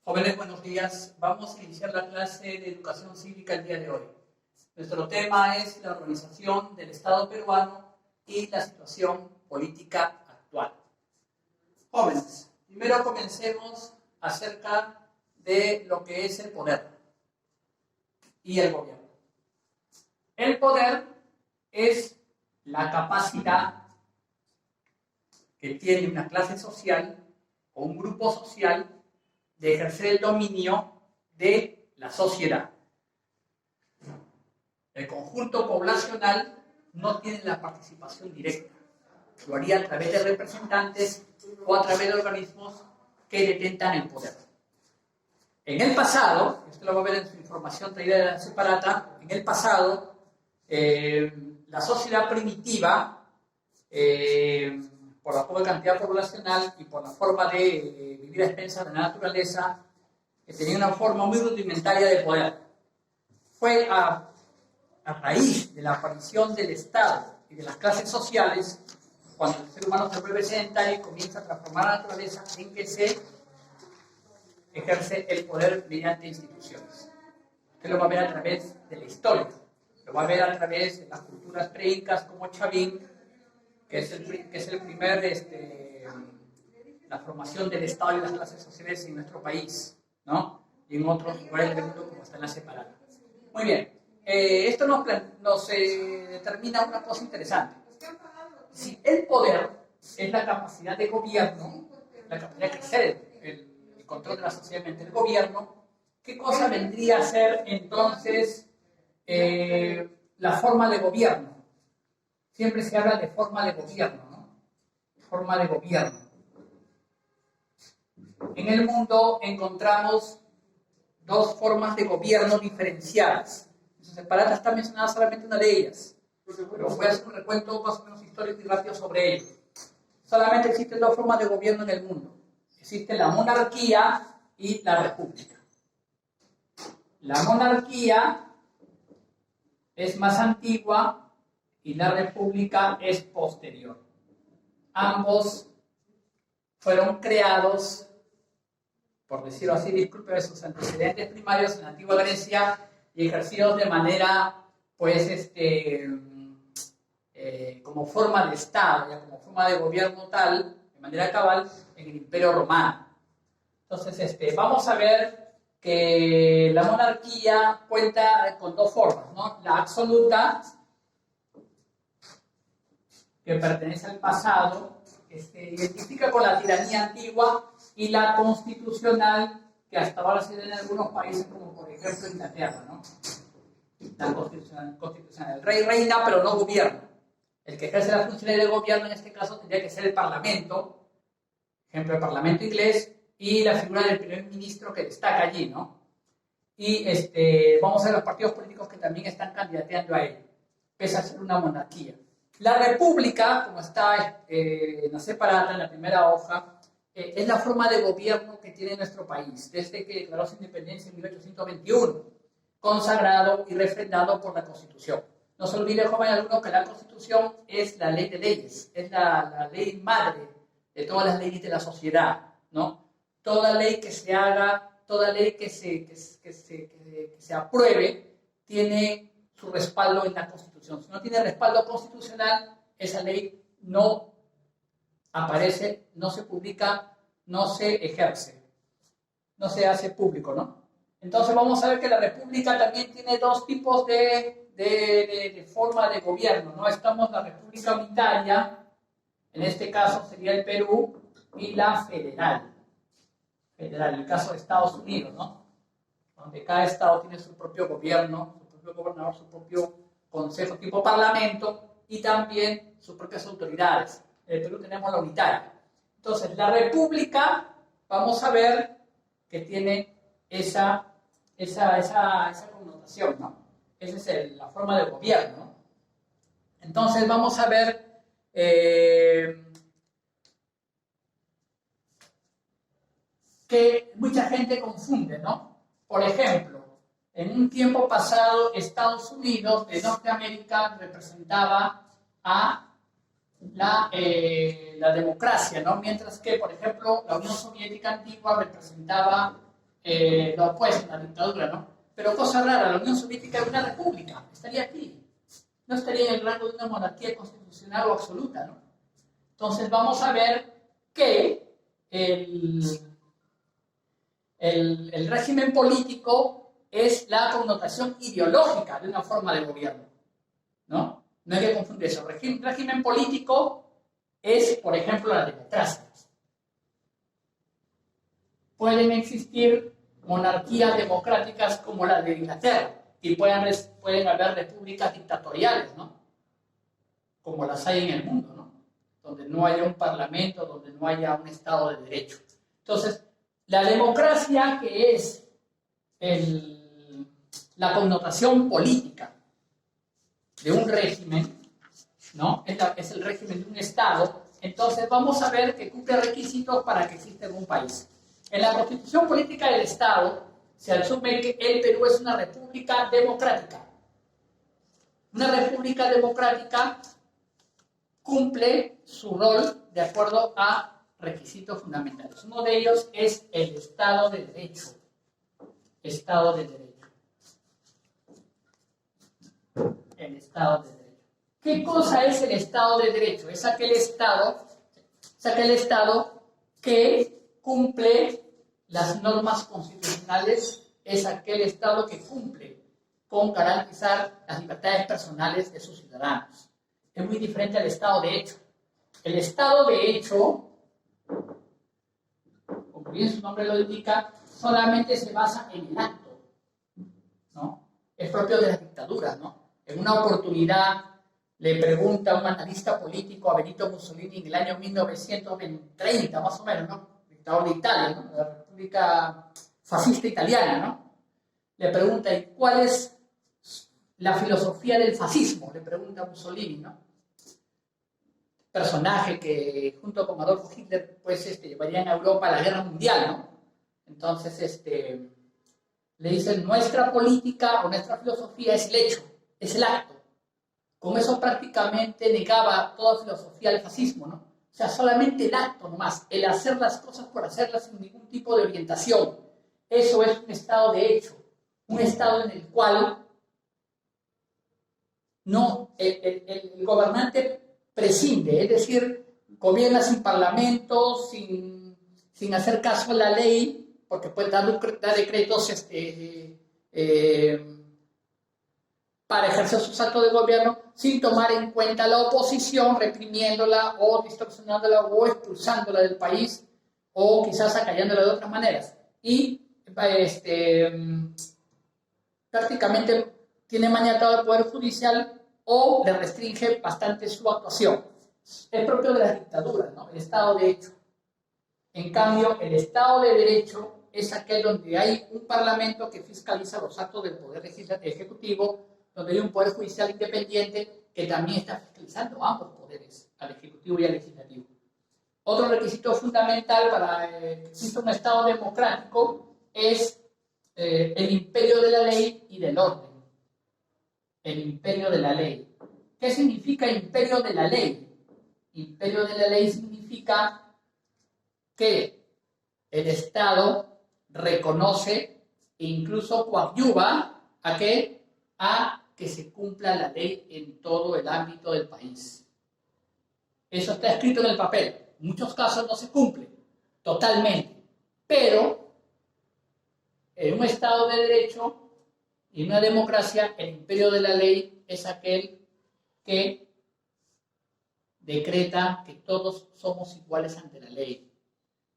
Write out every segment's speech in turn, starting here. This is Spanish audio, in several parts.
Jóvenes, buenos días. Vamos a iniciar la clase de educación cívica el día de hoy. Nuestro tema es la organización del Estado peruano y la situación política actual. Jóvenes, primero comencemos acerca de lo que es el poder y el gobierno. El poder es la capacidad que tiene una clase social o un grupo social de ejercer el dominio de la sociedad. El conjunto poblacional no tiene la participación directa. Lo haría a través de representantes o a través de organismos que detentan el poder. En el pasado, esto lo va a ver en su información traída de la separata, en el pasado, la sociedad primitiva, por la poca cantidad poblacional y por la forma de vivir a expensas de la naturaleza, tenía una forma muy rudimentaria de poder. Fue a raíz de la aparición del Estado y de las clases sociales, cuando el ser humano se vuelve sedentario y comienza a transformar la naturaleza, en que se ejerce el poder mediante instituciones. Usted lo va a ver a través de la historia, lo va a ver a través de las culturas preincas como Chavín, que es el primer, la formación del Estado y las clases sociales en nuestro país, ¿no? Y en otros lugares del mundo como está en la separada. Muy bien, esto nos determina una cosa interesante. Si el poder es la capacidad de gobierno, la capacidad de ejercer el control de la sociedad mediante el gobierno, ¿qué cosa vendría a ser entonces la forma de gobierno? Siempre se habla de forma de gobierno, ¿no? Forma de gobierno. En el mundo encontramos dos formas de gobierno diferenciadas. En su separata está mencionada solamente una de ellas, pero voy a hacer un recuento más o menos histórico y rápido sobre ello. Solamente existen dos formas de gobierno en el mundo. Existe la monarquía y la república. La monarquía es más antigua y la república es posterior. Ambos fueron creados, por decirlo así, disculpe, sus antecedentes primarios en la antigua Grecia y ejercidos de manera, pues, como forma de Estado, ya como forma de gobierno tal, de manera cabal, en el Imperio Romano. Entonces, vamos a ver que la monarquía cuenta con dos formas, ¿no? La absoluta, que pertenece al pasado, que se identifica con la tiranía antigua, y la constitucional, que hasta ahora se da en algunos países, como por ejemplo Inglaterra, ¿no? La constitucional. El rey reina, pero no gobierna. El que ejerce la función de gobierno en este caso tendría que ser el parlamento, ejemplo el parlamento inglés, y la figura del primer ministro que destaca allí, ¿no? Y vamos a ver los partidos políticos que también están candidateando a él, pese a ser una monarquía. La república, como está en la separata, en la primera hoja, es la forma de gobierno que tiene nuestro país, desde que declaró su independencia en 1821, consagrado y refrendado por la Constitución. No se olvide, joven alumno, que la Constitución es la ley de leyes, es la ley madre de todas las leyes de la sociedad, ¿no? Toda ley que se haga, toda ley que se apruebe, tiene su respaldo en la Constitución. Si no tiene respaldo constitucional, esa ley no aparece, no se publica, no se ejerce, no se hace público, ¿no? Entonces vamos a ver que la República también tiene dos tipos de forma de gobierno, ¿no? Estamos la República Unitaria, en este caso sería el Perú, y la federal, en el caso de Estados Unidos, ¿no? Donde cada estado tiene su propio gobierno, su propio gobernador, su propio consejo tipo parlamento y también sus propias autoridades. En el Perú tenemos la unitaria. Entonces, la república, vamos a ver que tiene esa connotación, ¿no? Esa es la forma de gobierno, ¿no? Entonces, vamos a ver que mucha gente confunde, ¿no? Por ejemplo, en un tiempo pasado, Estados Unidos de Norteamérica representaba a la democracia, ¿no? Mientras que, por ejemplo, la Unión Soviética antigua representaba lo opuesto, la dictadura, ¿no? Pero cosa rara, la Unión Soviética es una república, estaría aquí. No estaría en el rango de una monarquía constitucional o absoluta, ¿no? Entonces vamos a ver que el régimen político es la connotación ideológica de una forma de gobierno, ¿no? No hay que confundir eso. Régimen político es, por ejemplo, la democracia. Pueden existir monarquías democráticas como la de Inglaterra, y pueden haber repúblicas dictatoriales, ¿no? Como las hay en el mundo, ¿no? Donde no haya un parlamento, donde no haya un Estado de Derecho. Entonces, la democracia, que es la connotación política de un régimen, ¿no? Es el régimen de un Estado. Entonces, vamos a ver que cumple requisitos para que exista en un país. En la Constitución Política del Estado se asume que el Perú es una república democrática. Una república democrática cumple su rol de acuerdo a requisitos fundamentales. Uno de ellos es el Estado de Derecho. Estado de Derecho. El Estado de Derecho. ¿Qué cosa es el Estado de Derecho? Es aquel Estado que cumple las normas constitucionales, es aquel Estado que cumple con garantizar las libertades personales de sus ciudadanos. Es muy diferente al Estado de hecho. El Estado de hecho, como bien su nombre lo indica, solamente se basa en el acto, ¿no? Es propio de las dictaduras, ¿no? En una oportunidad le pregunta un analista político a Benito Mussolini en el año 1930, más o menos, ¿no? Dictador de Italia, ¿no? La República Fascista Italiana, ¿no? Le pregunta, ¿y cuál es la filosofía del fascismo? Le pregunta Mussolini, ¿no? Personaje que junto con Adolfo Hitler pues llevarían a Europa a la guerra mundial, ¿no? Entonces le dicen, nuestra política o nuestra filosofía es el hecho, es el acto. Con eso prácticamente negaba toda filosofía del fascismo, ¿no? O sea, solamente el acto nomás, el hacer las cosas por hacerlas sin ningún tipo de orientación. Eso es un estado de hecho, un estado en el cual no, el gobernante prescinde, es decir, gobierna sin parlamento, sin hacer caso a la ley, porque puede dar decretos para ejercer sus actos de gobierno sin tomar en cuenta la oposición, reprimiéndola o distorsionándola o expulsándola del país o quizás acallándola de otras maneras. Y prácticamente tiene maniatado el Poder Judicial o le restringe bastante su actuación. Es propio de las dictaduras, ¿no? El Estado de hecho. En cambio, el Estado de Derecho es aquel donde hay un parlamento que fiscaliza los actos del Poder Ejecutivo, donde hay un Poder Judicial independiente que también está fiscalizando ambos poderes, al Ejecutivo y al Legislativo. Otro requisito fundamental para que exista un Estado democrático es el imperio de la ley y del orden. El imperio de la ley. ¿Qué significa imperio de la ley? Imperio de la ley significa que el Estado reconoce e incluso coadyuva a que se cumpla la ley en todo el ámbito del país. Eso está escrito en el papel. En muchos casos no se cumple totalmente, pero en un Estado de Derecho y en una democracia, el imperio de la ley es aquel que decreta que todos somos iguales ante la ley,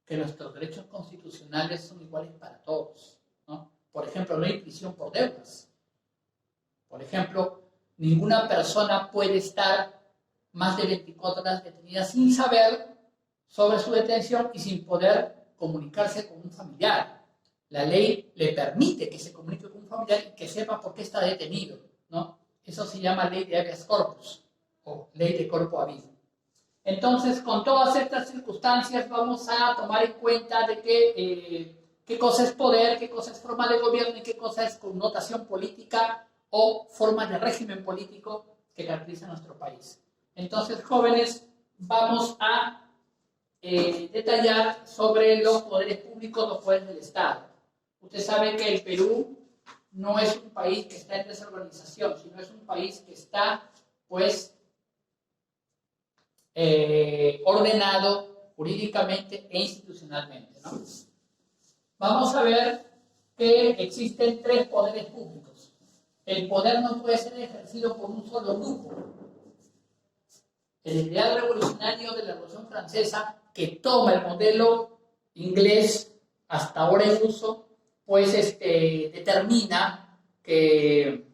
que nuestros derechos constitucionales son iguales para todos, ¿no? Por ejemplo, no hay prisión por deudas. Por ejemplo, ninguna persona puede estar más de 24 horas detenida sin saber sobre su detención y sin poder comunicarse con un familiar. La ley le permite que se comunique con un familiar y que sepa por qué está detenido, ¿no? Eso se llama ley de habeas corpus o ley de corpo habeas. Entonces, con todas estas circunstancias vamos a tomar en cuenta de qué cosa es poder, qué cosa es forma de gobierno y qué cosa es connotación política o forma de régimen político que caracteriza a nuestro país. Entonces, jóvenes, vamos a detallar sobre los poderes públicos, los poderes del Estado. Usted sabe que el Perú no es un país que está en desorganización, sino es un país que está, pues, ordenado jurídicamente e institucionalmente, ¿no? Vamos a ver que existen 3 poderes públicos. El poder no puede ser ejercido por un solo grupo. El ideal revolucionario de la Revolución Francesa, que toma el modelo inglés hasta ahora en uso, pues determina que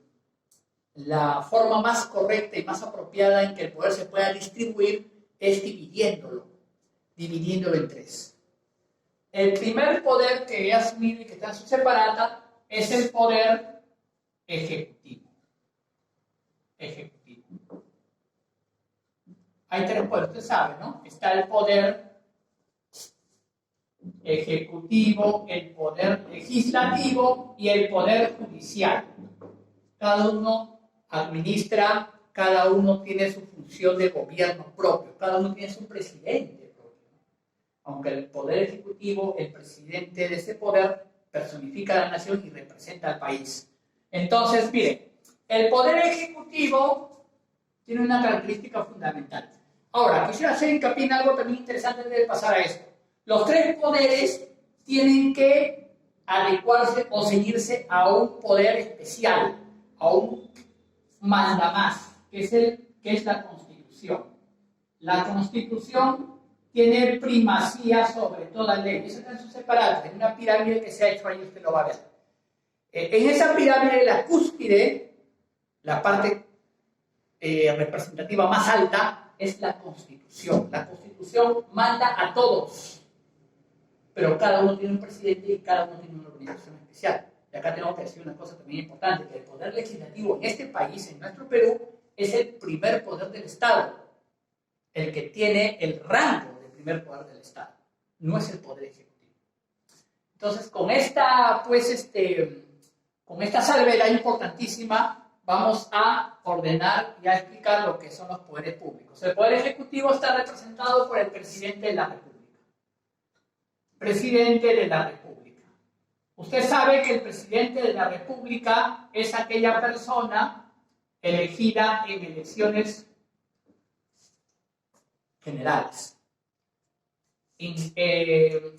la forma más correcta y más apropiada en que el poder se pueda distribuir es dividiéndolo en 3. El primer poder que he asumido y que está en su separata es el poder ejecutivo. Hay 3 poderes, usted sabe, ¿no? Está el poder ejecutivo, el poder legislativo y el poder judicial. Cada uno administra, cada uno tiene su función de gobierno propio, cada uno tiene su presidente propio. Aunque el poder ejecutivo, el presidente de ese poder personifica a la nación y representa al país. Entonces, mire, el poder ejecutivo tiene una característica fundamental. Ahora, quisiera hacer hincapié en algo también interesante antes de pasar a esto. Los 3 poderes tienen que adecuarse o ceñirse a un poder especial, a un mandamás, que es la Constitución. La Constitución tiene primacía sobre toda ley. Eso está en su separado, en una pirámide que se ha hecho ahí, usted lo va a ver. En esa pirámide, la cúspide, la parte representativa más alta, es la Constitución. La Constitución manda a todos, pero cada uno tiene un presidente y cada uno tiene una organización especial. Y acá tengo que decir una cosa también importante, que el poder legislativo en este país, en nuestro Perú, es el primer poder del Estado, el que tiene el rango de primer poder del Estado, no es el poder ejecutivo. Entonces, con esta salvedad importantísima, vamos a ordenar y a explicar lo que son los poderes públicos. El poder ejecutivo está representado por el presidente de la República. Presidente de la República. Usted sabe que el presidente de la República es aquella persona elegida en elecciones generales.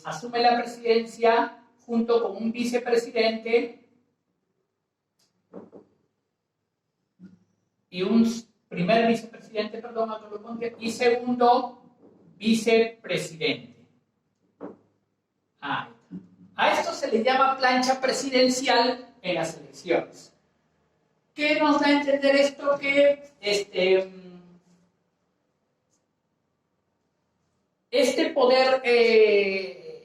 Asume la presidencia junto con un vicepresidente y un primer vicepresidente, y segundo vicepresidente. A esto se le llama plancha presidencial en las elecciones. ¿Qué nos da a entender esto? Que este poder,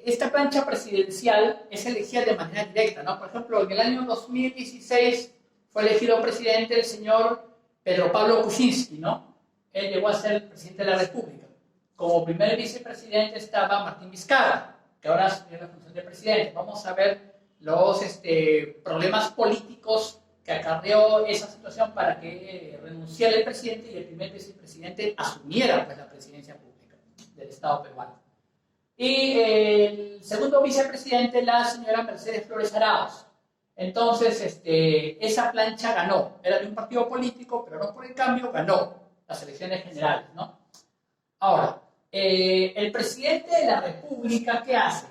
esta plancha presidencial es elegida de manera directa, ¿no? Por ejemplo, en el año 2016 fue elegido presidente el señor Pedro Pablo Kuczynski, ¿no? Él llegó a ser presidente de la República. Como primer vicepresidente estaba Martín Vizcarra, que ahora asumió la función de presidente. Vamos a ver los problemas políticos que acarreó esa situación para que renunciara el presidente y el primer vicepresidente asumiera pues, la presidencia pública del Estado peruano. Y el segundo vicepresidente, la señora Mercedes Flores Arauz. Entonces, esa plancha ganó. Era de un partido político, pero no por el cambio, ganó las elecciones generales, ¿no? Ahora, el presidente de la República, ¿qué hace?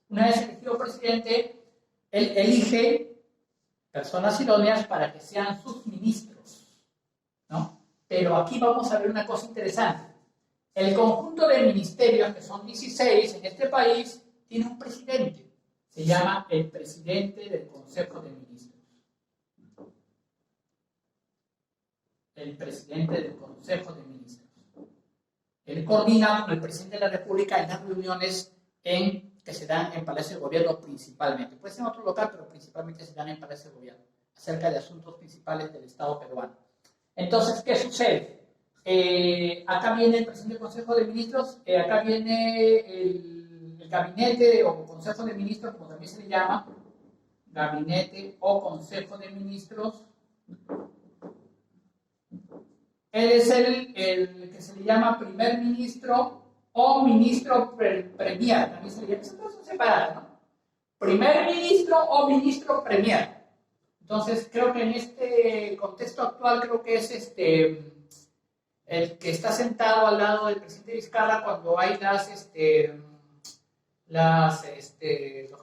Una vez elegido presidente, él elige personas idóneas para que sean sus ministros, ¿no? Pero aquí vamos a ver una cosa interesante. El conjunto de ministerios, que son 16 en este país, tiene un presidente. Se llama el presidente del Consejo de Ministros. El presidente del Consejo de Ministros. Él coordina con el presidente de la República en las reuniones que se dan en Palacio de Gobierno principalmente. Puede ser en otro local, pero principalmente se dan en Palacio de Gobierno, acerca de asuntos principales del Estado peruano. Entonces, ¿qué sucede? Acá viene el presidente del Consejo de Ministros, acá viene el gabinete o Consejo de Ministros, como también se le llama, gabinete o Consejo de Ministros. Él es el que se le llama primer ministro o ministro premier, también se le llama, esas cosas son separadas, ¿no? primer ministro o ministro premier. Entonces, creo que en este contexto actual, creo que es el que está sentado al lado del presidente Vizcarra cuando hay las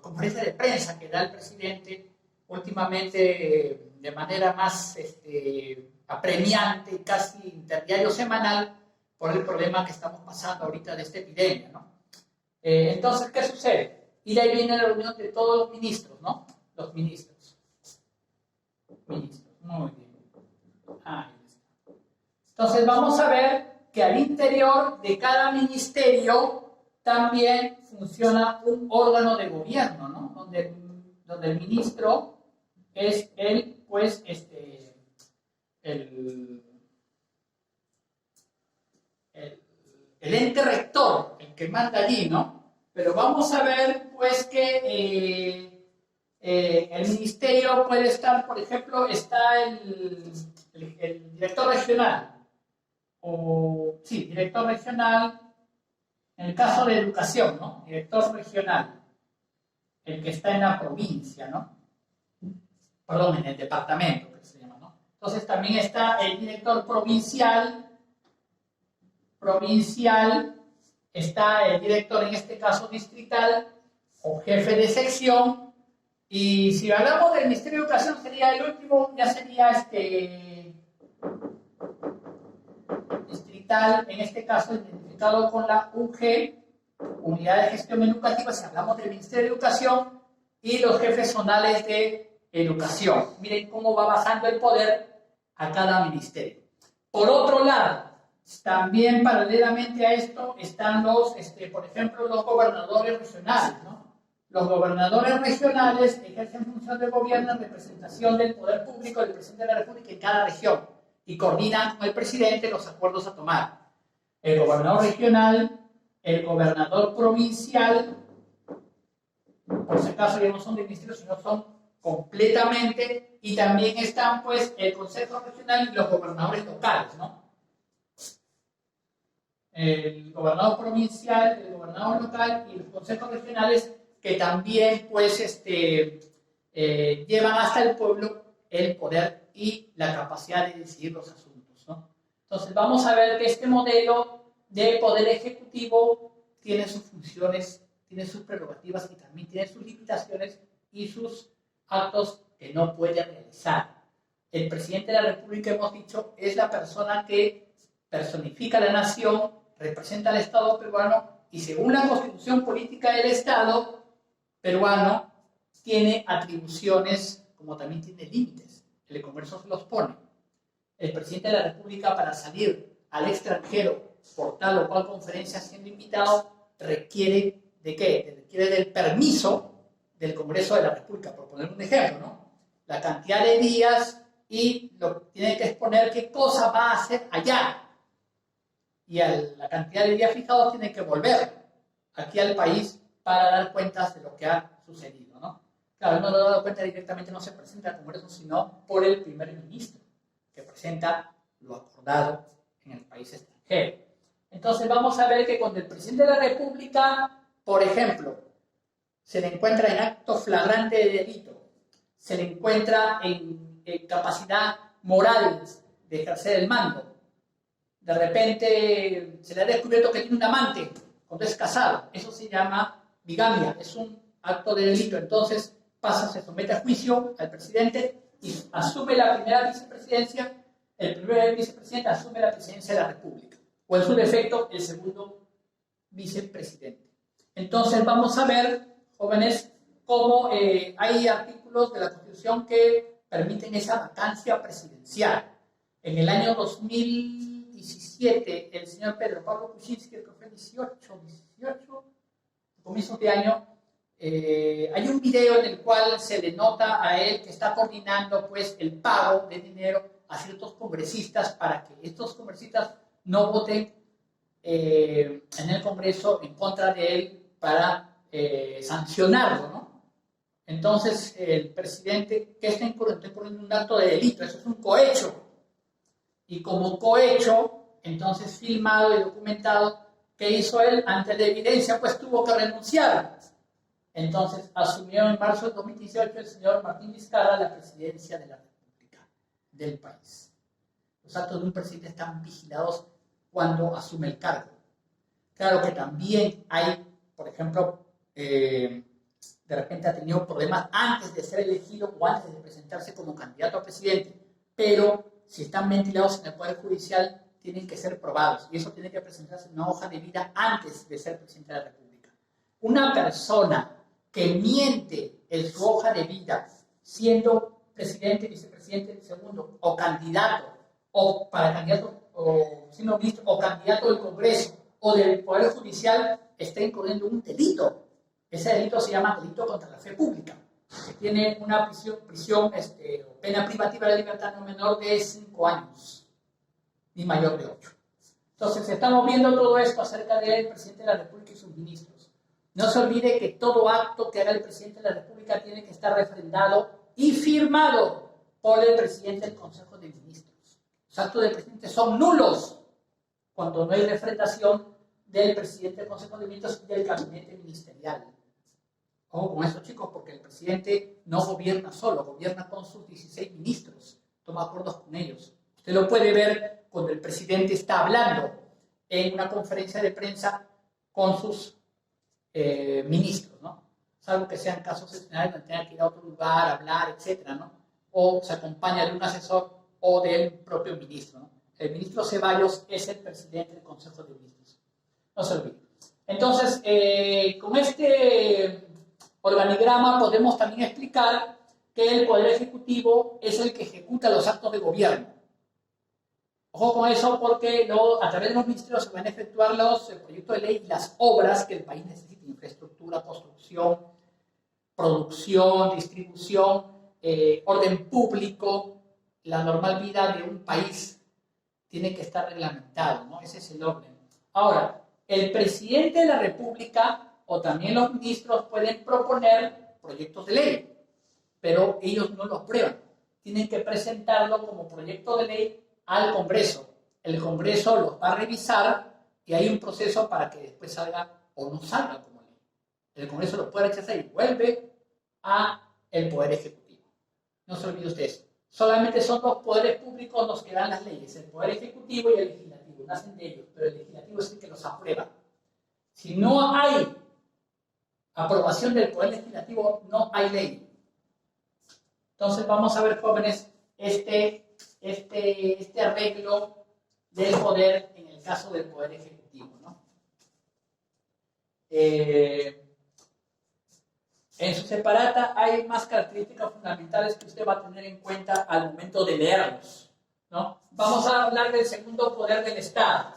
conferencias de prensa que da el presidente últimamente de manera más apremiante, casi interdiario semanal, por el problema que estamos pasando ahorita de esta epidemia, ¿no? Entonces, ¿qué sucede? Y de ahí viene la reunión de todos los ministros, ¿no? Los ministros. Ministros, muy bien. Ahí está. Entonces, vamos a ver que al interior de cada ministerio también funciona un órgano de gobierno, ¿no? Donde el ministro es el ente rector, el que manda allí, ¿no? Pero vamos a ver, pues, que el ministerio puede estar, por ejemplo, está el director regional, director regional, en el caso de educación, ¿no? Director regional, el que está en la provincia, ¿no? Perdón, en el departamento, que se llama, ¿no? Entonces también está el director provincial, está el director, en este caso distrital, o jefe de sección, y si hablamos del Ministerio de Educación, sería el último, ya sería distrital, en este caso identificado con la UG, Unidad de Gestión Educativa, si hablamos del Ministerio de Educación, y los jefes zonales de educación. Miren cómo va bajando el poder a cada ministerio. Por otro lado, también paralelamente a esto están por ejemplo, los gobernadores regionales, ¿no? Los gobernadores regionales ejercen función de gobierno en representación del poder público del presidente de la República en cada región y coordinan con el presidente los acuerdos a tomar. El gobernador regional, el gobernador provincial, por si acaso ya no son de ministerio, sino son completamente, y también están pues el Consejo Regional y los gobernadores locales, ¿no? El gobernador provincial, el gobernador local y los consejos regionales que también pues llevan hasta el pueblo el poder y la capacidad de decidir los asuntos, ¿no? Entonces vamos a ver que este modelo de poder ejecutivo tiene sus funciones, tiene sus prerrogativas y también tiene sus limitaciones y sus actos que no puede realizar. El presidente de la República, hemos dicho, es la persona que personifica la nación, representa al Estado peruano y según la Constitución Política del Estado peruano tiene atribuciones como también tiene límites. El Congreso se los pone. El presidente de la República, para salir al extranjero por tal o cual conferencia siendo invitado, requiere ¿de qué? Requiere del permiso del Congreso de la República, por poner un ejemplo, ¿no? La cantidad de días y tiene que exponer qué cosa va a hacer allá. Y la cantidad de días fijados tiene que volver aquí al país para dar cuentas de lo que ha sucedido, ¿no? Claro, no lo ha dado cuenta directamente, no se presenta al Congreso, sino por el primer ministro, que presenta lo acordado en el país extranjero. Entonces vamos a ver que cuando el presidente de la República, por ejemplo, se le encuentra en acto flagrante de delito, se le encuentra en capacidad moral de ejercer el mando, de repente se le ha descubierto que tiene un amante cuando es casado, eso se llama bigamia, es un acto de delito. Entonces se somete a juicio al presidente y asume la primera vicepresidencia, el primer vicepresidente asume la presidencia de la República, o en su defecto el segundo vicepresidente. Entonces vamos a ver, jóvenes, cómo hay artículos de la Constitución que permiten esa vacancia presidencial. En el año 2017, el señor Pedro Pablo Kuczynski, que fue 18, comienzos de año, hay un video en el cual se le nota a él que está coordinando pues, el pago de dinero a ciertos congresistas para que estos congresistas no voten en el Congreso en contra de él para sancionarlo, ¿no? Entonces, el presidente, que está incurriendo en un acto de delito, eso es un cohecho. Y como cohecho, entonces filmado y documentado, ¿qué hizo él? Ante la evidencia, pues tuvo que renunciar. Entonces, asumió en marzo de 2018 el señor Martín Vizcarra la presidencia de la República del país. Los actos de un presidente están vigilados cuando asume el cargo. Claro que también hay, por ejemplo, de repente ha tenido problemas antes de ser elegido o antes de presentarse como candidato a presidente, pero si están ventilados en el Poder Judicial, tienen que ser probados y eso tiene que presentarse en una hoja de vida antes de ser presidente de la República. Una persona que miente en su hoja de vida, siendo presidente, vicepresidente, segundo, o candidato, o para candidato, o siendo ministro, o candidato del Congreso, o del Poder Judicial, está incurriendo un delito. Ese delito se llama delito contra la fe pública, que tiene una prisión pena privativa de libertad no menor de 5 años, ni mayor de 8. Entonces, estamos viendo todo esto acerca del presidente de la República y sus ministros. No se olvide que todo acto que haga el presidente de la República tiene que estar refrendado y firmado por el presidente del Consejo de Ministros. Los actos del presidente son nulos cuando no hay refrendación del presidente del Consejo de Ministros y del gabinete ministerial. Ojo con eso, chicos, porque el presidente no gobierna solo, gobierna con sus 16 ministros, toma acuerdos con ellos. Usted lo puede ver cuando el presidente está hablando en una conferencia de prensa con sus ministros, ¿no? Salvo que sean casos excepcionales donde tenga que ir a otro lugar, hablar, etcétera, ¿no? O se acompaña de un asesor o del propio ministro, ¿no? El ministro Ceballos es el presidente del Consejo de Ministros. No se olvide. Entonces, con este organigrama podemos también explicar que el Poder Ejecutivo es el que ejecuta los actos de gobierno. Ojo con eso porque a través de los ministerios se van a efectuar los proyectos de ley y las obras que el país necesita: infraestructura, construcción, producción, distribución, orden público. La normal vida de un país tiene que estar reglamentado, ¿no? Ese es el orden. Ahora, el presidente de la República o también los ministros pueden proponer proyectos de ley, pero ellos no los aprueban. Tienen que presentarlo como proyecto de ley al Congreso. El Congreso los va a revisar y hay un proceso para que después salga o no salga como ley. El Congreso lo puede rechazar y vuelve al Poder Ejecutivo. No se olvide usted eso. Solamente son dos poderes públicos los que dan las leyes, el Poder Ejecutivo y el Legislativo. Nacen de ellos, pero el Legislativo es el que los aprueba. Si no hay aprobación del Poder Legislativo, no hay ley. Entonces vamos a ver, jóvenes, este arreglo del poder en el caso del Poder Ejecutivo, ¿no? En su separata hay más características fundamentales que usted va a tener en cuenta al momento de leerlos, ¿no? Vamos a hablar del segundo poder del Estado.